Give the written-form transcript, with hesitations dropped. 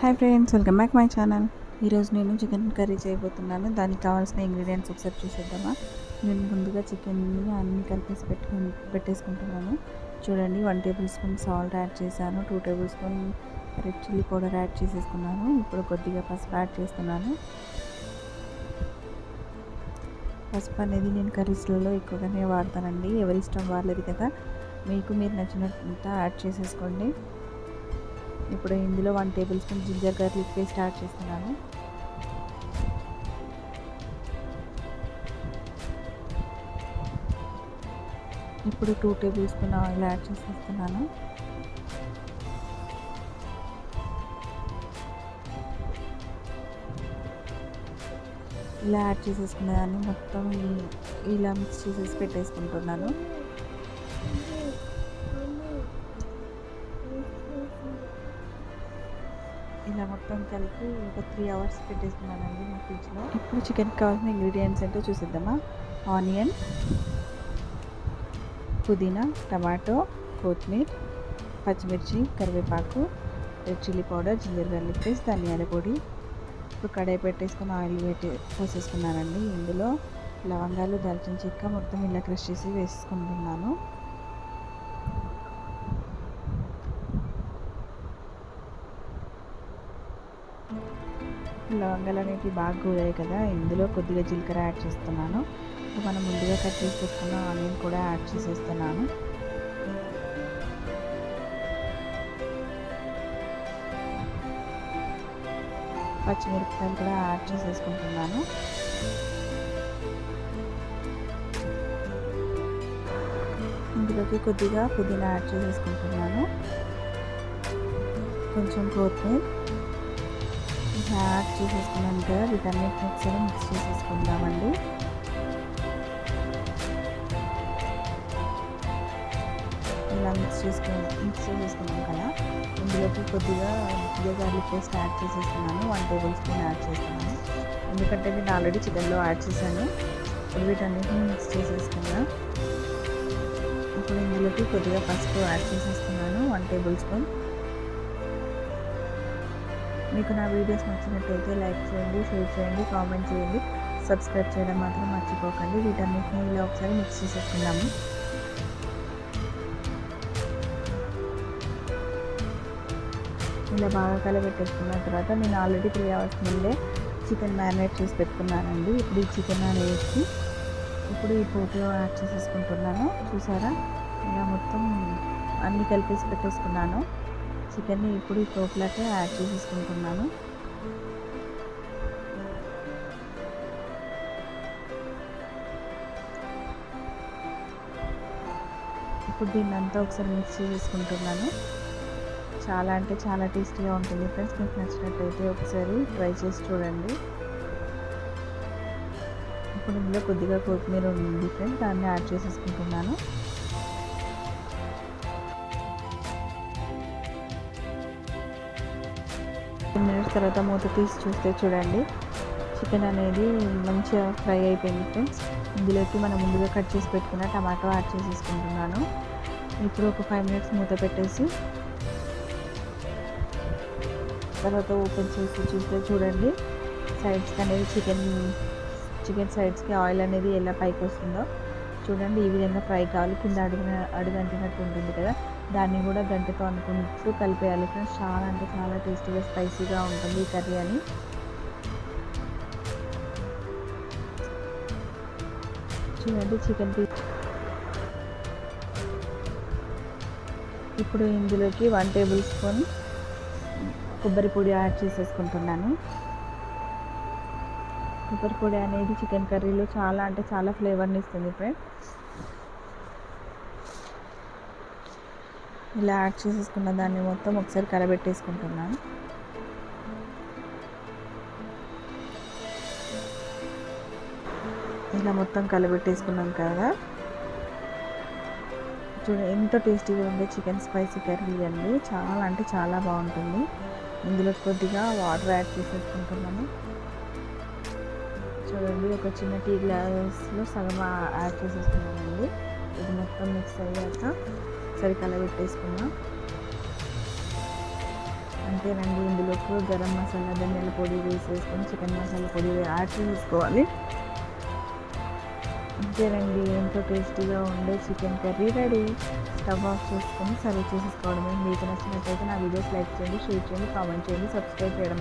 Hi friends, welcome back my channel. ఈరోజు నేను chicken curry చేయబోతున్నాను. దానికి కావాల్సిన ఇంగ్రీడియంట్స్ ఒకసారి చూసేద్దామా. నేను ముందుగా చికెన్ని అన్నీ కలిపేసి పెట్టేసుకుంటున్నాను. చూడండి, 1 టేబుల్ స్పూన్ సాల్ట్ యాడ్ చేశాను, 2 table spoon red chilli powder add చేసేసుకున్నాను. ఇప్పుడు కొద్దిగా పసుపు యాడ్ చేస్తున్నాను. పసుపు అనేది నేను కర్రీస్లలో ఎక్కువగానే వాడతానండి. ఎవరి ఇష్టం వాళ్ళది కదా, మీకు మీరు నచ్చినంత యాడ్ చేసేసుకోండి. ఇప్పుడు ఇందులో 1 tablespoon ginger garlic paste add చేస్తున్నాను. ఇప్పుడు 2 టేబుల్ స్పూన్ ఆయిల్ యాడ్ చేసేస్తున్నాను. ఇలా యాడ్ చేసేసుకున్న దాన్ని మొత్తం ఇలా మిక్స్ చేసేసి పెట్టేసుకుంటున్నాను. ఇలా మొత్తం కలిపి ఒక 3 అవర్స్ పెట్టేసుకున్నానండి మా ఫ్రిడ్జ్లో. ఇప్పుడు చికెన్కి కావాల్సిన ఇంగ్రీడియంట్స్ ఏంటో చూసిద్దామా. ఆనియన్, పుదీనా, టమాటో, కొత్తిమీర, పచ్చిమిర్చి, కరివేపాకు, red chilli powder, ginger garlic paste, ధనియాల పొడి. ఇప్పుడు కడాయి పెట్టేసుకొని ఆయిల్ పోసేసుకున్నానండి. ఇందులో లవంగాలు, దాల్చిన చెక్క మొత్తం ఇలా క్రష్ చేసి వేసుకుంటున్నాను. లవంగాలు అనేవి బాగా గోలాయి కదా, ఇందులో కొద్దిగా జీలకర్ర యాడ్ చేస్తున్నాను. మనం ముందుగా కట్ చేసి పెట్టుకున్న ఆనియన్ కూడా యాడ్ చేసేస్తున్నాను. పచ్చిమిరపకాయలు కూడా యాడ్ చేసేసుకుంటున్నాను. ఇందులోకి కొద్దిగా పుదీనా యాడ్ చేసేసుకుంటున్నాను. కొంచెం కొత్తిమీర యాడ్ చేసేసుకున్నాను కదా, వీటన్నిటిని ఒకసారి మిక్స్ చేసేసుకుందామండి. ఇలా మిక్స్ చేసేసుకున్నాం కదా, ఇందులోకి కొద్దిగా గార్లిక్ పేస్ట్ యాడ్ చేసేస్తున్నాను. 1 టేబుల్ స్పూన్ యాడ్ చేస్తున్నాను, ఎందుకంటే నేను ఆల్రెడీ చికెన్లో యాడ్ చేశాను. ఇప్పుడు వీటన్నిటిని మిక్స్ చేసేసుకున్నా. ఇప్పుడు ఇందులోకి కొద్దిగా పసుపు యాడ్ చేసేస్తున్నాను, 1 టేబుల్ స్పూన్. మీకు నా వీడియోస్ నచ్చినట్టయితే లైక్ చేయండి, షేర్ చేయండి, కామెంట్ చేయండి, సబ్స్క్రైబ్ చేయడం మాత్రం మర్చిపోకండి. వీటన్నిటిని ఇలా ఒకసారి మిక్స్ చేసేసుకుందాము. ఇలా బాగా కలబెట్టేసుకున్న తర్వాత నేను ఆల్రెడీ 3 అవర్స్ ముందే చికెన్ మ్యారినేట్ చేసి పెట్టుకున్నానండి. ఇప్పుడు ఈ చికెన్ అనేది ఇప్పుడు ఈ పోపులో యాడ్ చేసేసుకుంటున్నాను. చూసారా, ఇలా మొత్తం అన్నీ కలిపేసి పెట్టేసుకున్నాను. చికెన్ని ఇప్పుడు ఈ పోపులకే యాడ్ చేసేసుకుంటున్నాను. ఇప్పుడు దీన్ని అంతా ఒకసారి మిక్స్ చేసేసుకుంటున్నాను. చాలా అంటే చాలా టేస్టీగా ఉంటుంది ఫ్రెండ్స్. మీకు నచ్చినట్టయితే ఒకసారి ట్రై చేసి చూడండి. ఇప్పుడు ఇందులో కొద్దిగా కొత్తిమీర ఉంది ఫ్రెండ్స్, దాన్ని యాడ్ చేసేసుకుంటున్నాను. మినిట్స్ తర్వాత మూత తీసి చూస్తే చూడండి, చికెన్ అనేది మంచిగా ఫ్రై అయిపోయింది ఫ్రెండ్స్. ఇందులోకి మనం ముందుగా కట్ చేసి పెట్టుకున్న టమాటో యాడ్ చేసేసుకుంటున్నాను. ఇప్పుడు ఒక 5 మినిట్స్ మూత పెట్టేసి తర్వాత ఓపెన్ చేసి చూస్తే చూడండి, సైడ్స్కి అనేది చికెన్ సైడ్స్కి ఆయిల్ అనేది ఎలా పైకి వస్తుందో చూడండి. ఈ విధంగా ఫ్రై కావాలి. కింద అడుగంటినట్టు ఉంటుంది కదా, దాన్ని కూడా గంటతో అనుకుంటూ కలిపేయాలి ఫ్రెండ్స్. చాలా అంటే చాలా టేస్టీగా స్పైసీగా ఉంటుంది ఈ కర్రీ అని. చూడండి చికెన్ పీస్. ఇప్పుడు ఇందులోకి 1 టేబుల్ స్పూన్ కొబ్బరి పొడి యాడ్ చేసేసుకుంటున్నాను. కొబ్బరి పొడి అనేది చికెన్ కర్రీలో చాలా అంటే చాలా ఫ్లేవర్ని ఇస్తుంది ఫ్రెండ్స్. ఇలా యాడ్ చేసేసుకున్న దాన్ని మొత్తం ఒకసారి కలబెట్టేసుకుంటున్నాను. ఇలా మొత్తం కలబెట్టేసుకున్నాం కదా, చూడండి ఎంత టేస్టీగా ఉండే చికెన్ స్పైసీ కర్రీ అండి. చాలా అంటే చాలా బాగుంటుంది. ఇందులో కొద్దిగా వాటర్ యాడ్ చేసేసుకుంటున్నాను. చూడండి, ఒక చిన్న టీ గ్లాస్లో సగం యాడ్ చేసేసుకున్నానండి. ఇది మొత్తం మిక్స్ అయ్యాక ఒకసారి కలబెట్టేసుకున్నాం. అంతేనండి. ఇందులోకి గరం మసాలా, ధనియాల పొడి వేసేసుకొని చికెన్ మసాలా పొడి యాడ్ చేసుకోవాలి. అంతేనండి, ఎంతో టేస్టీగా ఉండే chicken curry ready. Stove off చేసుకొని సర్వ్ చేసేసుకోవడమే. మీకు నచ్చినట్లయితే నా వీడియోస్ లైక్ చేయండి, షేర్ చేయండి, కామెంట్ చేయండి, సబ్స్క్రైబ్ చేయడం